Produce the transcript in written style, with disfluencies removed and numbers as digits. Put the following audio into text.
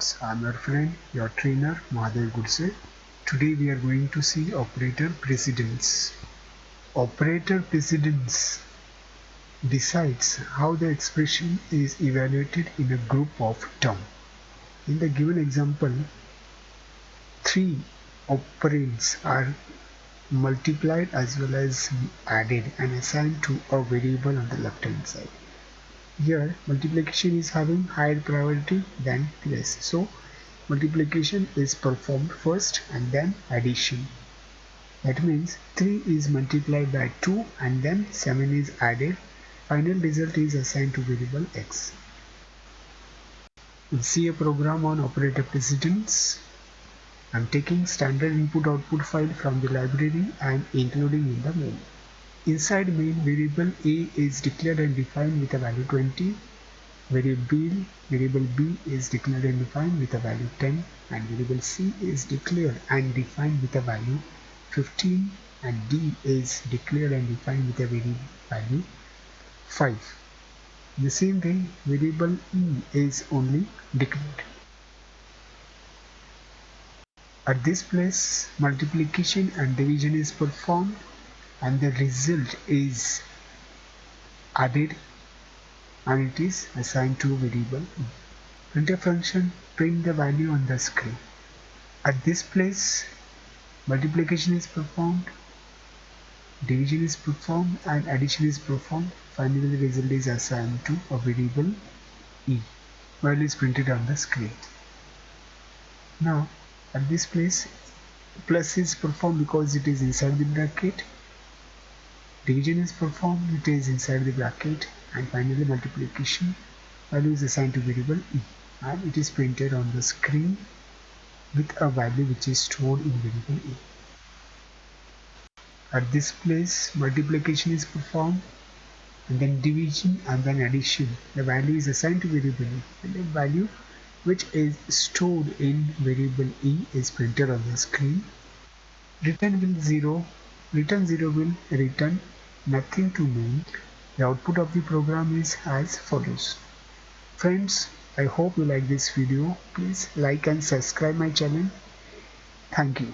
class. I am your friend, your trainer, Mahadev Gudse. Today we are going to see operator precedence. Operator precedence decides how the expression is evaluated in a group of terms. In the given example, 3 operands are multiplied as well as added and assigned to a variable on the left hand side. Here multiplication is having higher priority than less, so multiplication is performed first and then addition. That means 3 is multiplied by 2 and then 7 is added. Final result is assigned to variable x. We'll see a program on operator precedence. I'm taking standard input-output file from the library and including in the main. Inside main, variable a is declared and defined with a value 20. Variable b is declared and defined with a value 10, and variable c is declared and defined with a value 15, and d is declared and defined with a value 5. In the same way, variable e is only declared. At this place, multiplication and division is performed and the result is added and it is assigned to variable e. Printf function print the value on the screen. At this place, multiplication is performed, division is performed and addition is performed. Finally, the result is assigned to a variable e. Value is printed on the screen. Now, at this place, plus is performed because it is inside the bracket. Division is performed, it is inside the bracket, and finally multiplication value is assigned to variable e, and it is printed on the screen with a value which is stored in variable e. At this place, multiplication is performed, and then division and then addition. The value is assigned to variable e, and the value which is stored in variable e is printed on the screen. Return 0 will return nothing to main. The output of the program is as follows. Friends, I hope you like this video. Please like and subscribe my channel. Thank you.